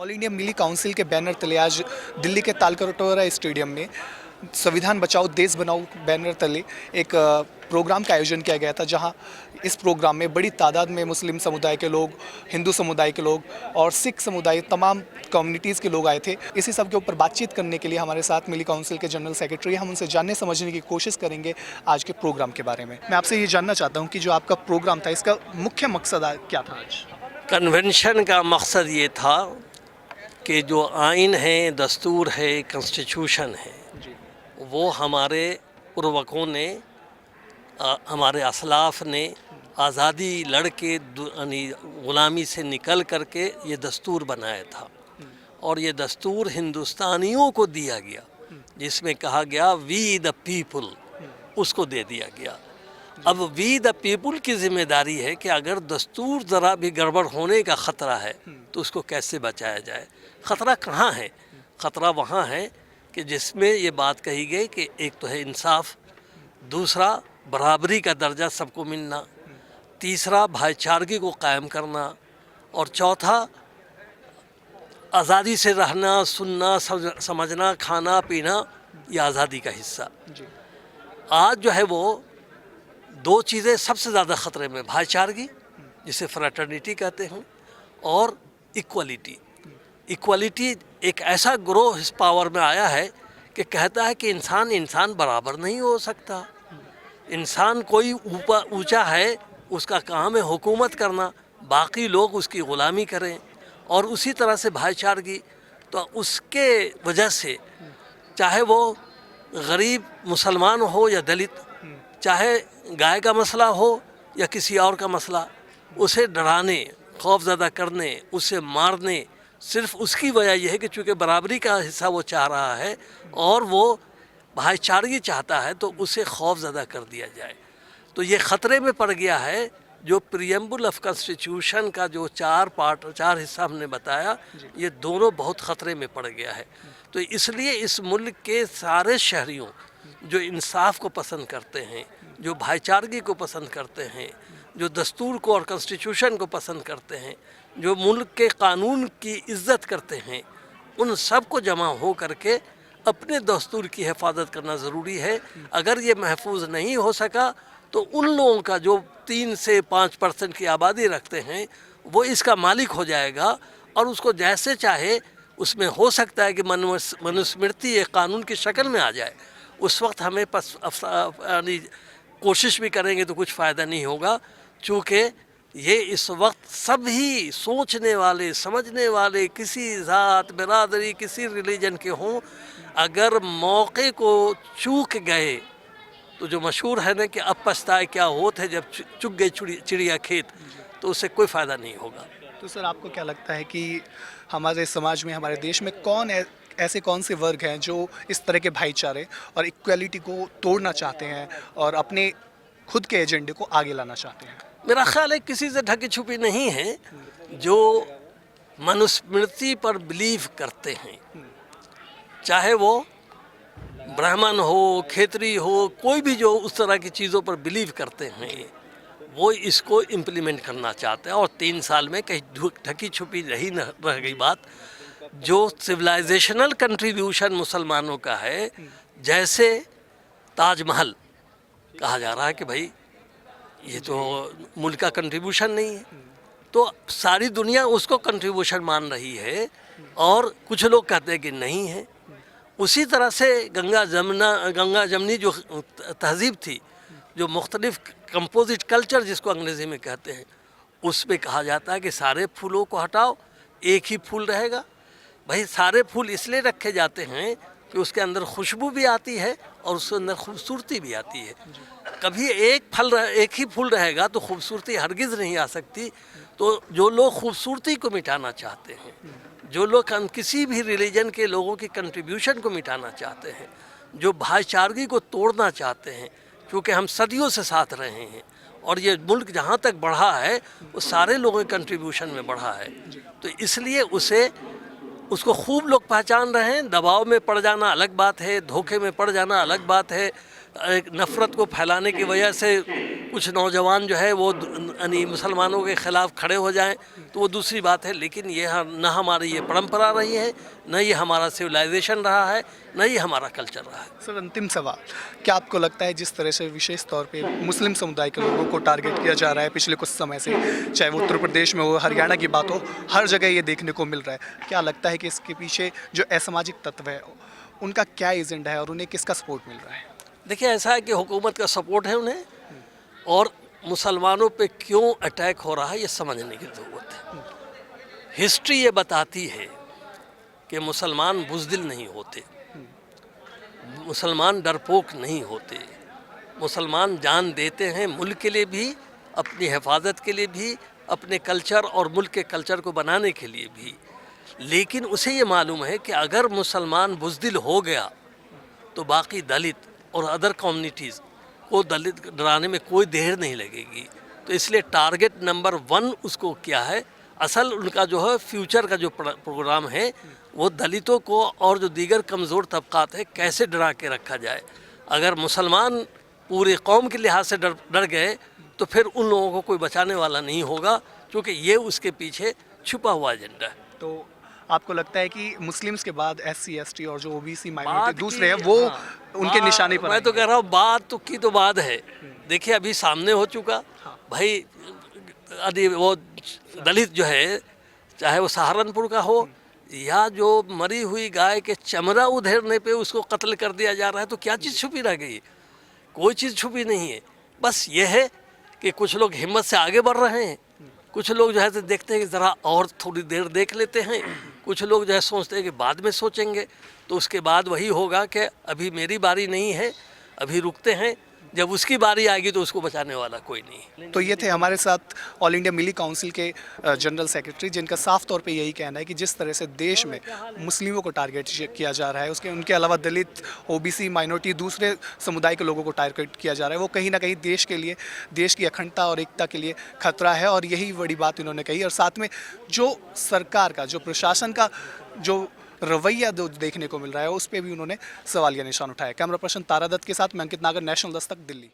All India मिली council के banner तले आज दिल्ली के तालकटोरा स्टेडियम में संविधान बचाओ देश बनाओ बैनर तले एक प्रोग्राम का आयोजन किया गया था, जहां इस प्रोग्राम में बड़ी तादाद में मुस्लिम समुदाय के लोग, हिंदू समुदाय के लोग और सिख समुदाय, तमाम कम्युनिटीज़ के लोग आए थे। इसी सब के ऊपर बातचीत करने के लिए हमारे साथ मिली काउंसिल के जनरल सेक्रेटरी, हम उनसे जानने समझने की कोशिश करेंगे आज के प्रोग्राम के बारे में। मैं आपसे ये जानना चाहता हूँ कि जो आपका प्रोग्राम था, इसका मुख्य मकसद क्या था आज? कन्वेंशन का मकसद ये था कि जो आइन है, दस्तूर है, कॉन्स्टिट्यूशन है, वो हमारे पूर्वकों ने, हमारे असलाफ ने आज़ादी लड़ के ग़ुलामी से निकल करके ये दस्तूर बनाया था। और ये दस्तूर हिंदुस्तानियों को दिया गया, जिसमें कहा गया वी द पीपल, उसको दे दिया गया। अब वी द पीपल की जिम्मेदारी है कि अगर दस्तूर ज़रा भी गड़बड़ होने का ख़तरा है तो उसको कैसे बचाया जाए। ख़तरा कहाँ है? ख़तरा वहाँ है कि जिसमें ये बात कही गई कि एक तो है इंसाफ, दूसरा बराबरी का दर्जा सबको मिलना, तीसरा भाईचारगी को कायम करना, और चौथा आज़ादी से रहना, सुनना, समझना, खाना पीना, ये आज़ादी का हिस्सा। आज जो है वो दो चीज़ें सबसे ज़्यादा ख़तरे में, भाईचारगी जिसे फ्रेटर्निटी कहते हैं, और इक्वलिटी। इक्वलिटी एक ऐसा ग्रोह इस पावर में आया है कि कहता है कि इंसान बराबर नहीं हो सकता। इंसान कोई ऊपर ऊंचा है, उसका काम है हुकूमत करना, बाकी लोग उसकी ग़ुलामी करें। और उसी तरह से भाईचारगी, तो उसके वजह से चाहे वो गरीब मुसलमान हो या दलित, चाहे गाय का मसला हो या किसी और का मसला, उसे डराने, खौफज़दा करने, उसे मारने, सिर्फ उसकी वजह यह है कि चूँकि बराबरी का हिस्सा वो चाह रहा है और वो भाईचारगी चाहता है, तो उसे खौफज़दा कर दिया जाए। तो ये ख़तरे में पड़ गया है। जो प्रीएम्बल ऑफ कॉन्स्टिट्यूशन का जो चार हिस्सा हमने बताया, ये दोनों बहुत ख़तरे में पड़ गया है। तो इसलिए इस मुल्क के सारे शहरियों जो इंसाफ को पसंद करते हैं, जो भाईचारगी को पसंद करते हैं, जो दस्तूर को और कॉन्स्टिट्यूशन को पसंद करते हैं, जो मुल्क के कानून की इज़्ज़त करते हैं, उन सब को जमा हो करके अपने दस्तूर की हिफाजत करना ज़रूरी है। अगर ये महफूज नहीं हो सका तो उन लोगों का जो 3 से 5% की आबादी रखते हैं, वो इसका मालिक हो जाएगा और उसको जैसे चाहे उसमें हो सकता है कि मनुस्मृति एक कानून की शक्ल में आ जाए। उस वक्त हमें कोशिश भी करेंगे तो कुछ फ़ायदा नहीं होगा, चूँकि ये इस वक्त सभी सोचने वाले, समझने वाले, किसी ज़ात, बिरादरी, किसी रिलीजन के हों, अगर मौके को चूक गए तो जो मशहूर है ना कि अब पछताए क्या होत है जब चुग गई चिड़िया खेत, तो उससे कोई फ़ायदा नहीं होगा। तो सर, आपको क्या लगता है कि हमारे समाज में, हमारे देश में ऐसे कौन से वर्ग हैं जो इस तरह के भाईचारे और इक्वलिटी को तोड़ना चाहते हैं और अपने खुद के एजेंडे को आगे लाना चाहते हैं? मेरा ख्याल है किसी से ढकी छुपी नहीं है। जो मनुस्मृति पर बिलीव करते हैं, चाहे वो ब्राह्मण हो, खेतरी हो, कोई भी जो उस तरह की चीज़ों पर बिलीव करते हैं, वो इसको इम्प्लीमेंट करना चाहते हैं। और 3 साल में कहीं ढकी छुपी रह गई बात। जो सिविलाइजेशनल कंट्रीब्यूशन मुसलमानों का है, जैसे ताजमहल कहा जा रहा है कि भाई ये तो मुल्क का कंट्रीब्यूशन नहीं है, तो सारी दुनिया उसको कंट्रीब्यूशन मान रही है और कुछ लोग कहते हैं कि नहीं है। उसी तरह से गंगा जमनी जो तहज़ीब थी, जो मुख्तलिफ कंपोजिट कल्चर जिसको अंग्रेज़ी में कहते हैं, उसमें कहा जाता है कि सारे फूलों को हटाओ, एक ही फूल रहेगा। भाई सारे फूल इसलिए रखे जाते हैं कि उसके अंदर खुशबू भी आती है और उसके अंदर खूबसूरती भी आती है। कभी एक ही फूल रहेगा तो खूबसूरती हरगिज़ नहीं आ सकती। तो जो लोग खूबसूरती को मिटाना चाहते हैं, जो लोग किसी भी रिलीजन के लोगों की कंट्रीब्यूशन को मिटाना चाहते हैं, जो भाईचारगी को तोड़ना चाहते हैं, क्योंकि हम सदियों से साथ रहे हैं और ये मुल्क जहाँ तक बढ़ा है वो सारे लोगों के कंट्रीब्यूशन में बढ़ा है, तो इसलिए उसको खूब लोग पहचान रहे हैं। दबाव में पड़ जाना अलग बात है, धोखे में पड़ जाना अलग बात है, नफ़रत को फैलाने की वजह से कुछ नौजवान जो है वो यानी मुसलमानों के ख़िलाफ़ खड़े हो जाएं तो वो दूसरी बात है, लेकिन ये न हमारी ये परंपरा रही है, न ये हमारा सिविलाइजेशन रहा है, न ये हमारा कल्चर रहा है। सर अंतिम सवाल, क्या आपको लगता है जिस तरह से विशेष तौर पे मुस्लिम समुदाय के लोगों को टारगेट किया जा रहा है पिछले कुछ समय से, चाहे वो उत्तर प्रदेश में हो, हरियाणा की बात हो, हर जगह ये देखने को मिल रहा है, क्या लगता है कि इसके पीछे जो असामाजिक तत्व है उनका क्या एजेंडा है और उन्हें किसका सपोर्ट मिल रहा है? देखिए, ऐसा है कि हुकूमत का सपोर्ट है उन्हें, और मुसलमानों पे क्यों अटैक हो रहा है ये समझने की ज़रूरत है। हिस्ट्री ये बताती है कि मुसलमान बुज़दिल नहीं होते, मुसलमान डरपोक नहीं होते, मुसलमान जान देते हैं मुल्क के लिए भी, अपनी हिफाजत के लिए भी, अपने कल्चर और मुल्क के कल्चर को बनाने के लिए भी। लेकिन उसे ये मालूम है कि अगर मुसलमान बुज़दिल हो गया तो बाकी दलित और अदर कम्युनिटीज़ को दलित डराने में कोई देर नहीं लगेगी। तो इसलिए टारगेट नंबर 1 उसको क्या है, असल उनका जो है फ्यूचर का जो प्रोग्राम है वो दलितों को और जो दीगर कमज़ोर तबक़ात है कैसे डरा के रखा जाए। अगर मुसलमान पूरे कौम के लिहाज से डर गए तो फिर उन लोगों को कोई बचाने वाला नहीं होगा, क्योंकि ये उसके पीछे छुपा हुआ एजेंडा है। तो आपको लगता है कि मुस्लिम्स के बाद SC ST और जो OBC बात माइनॉरिटी दूसरे हैं की- वो हाँ, उनके निशाने पर मैं तो कह रहा हूँ बात तो बात है। देखिए अभी सामने हो चुका भाई, अरे वो दलित जो है, चाहे वो सहारनपुर का हो या जो मरी हुई गाय के चमड़ा उधेड़ने पे उसको कत्ल कर दिया जा रहा है, तो क्या चीज़ छुपी रह गई है? कोई चीज़ छुपी नहीं है। बस ये है कि कुछ लोग हिम्मत से आगे बढ़ रहे हैं, कुछ लोग जो है तो देखते हैं कि ज़रा और थोड़ी देर देख लेते हैं, कुछ लोग जो है सोचते हैं कि बाद में सोचेंगे। तो उसके बाद वही होगा कि अभी मेरी बारी नहीं है, अभी रुकते हैं, जब उसकी बारी आएगी तो उसको बचाने वाला कोई नहीं। तो ये थे हमारे साथ ऑल इंडिया मिली काउंसिल के जनरल सेक्रेटरी, जिनका साफ तौर पे यही कहना है कि जिस तरह से देश में मुस्लिमों को टारगेट किया जा रहा है, उसके उनके अलावा दलित, OBC माइनॉरिटी, दूसरे समुदाय के लोगों को टारगेट किया जा रहा है, वो कहीं ना कहीं देश के लिए, देश की अखंडता और एकता के लिए खतरा है। और यही बड़ी बात इन्होंने कही। और साथ में जो सरकार का, जो प्रशासन का जो रवैया देखने को मिल रहा है, उस पर भी उन्होंने सवालिया निशान उठाया। कैमरा पर्सन तारा दत्त के साथ मैं अंकित नागर, नेशनल दस्तक, दिल्ली।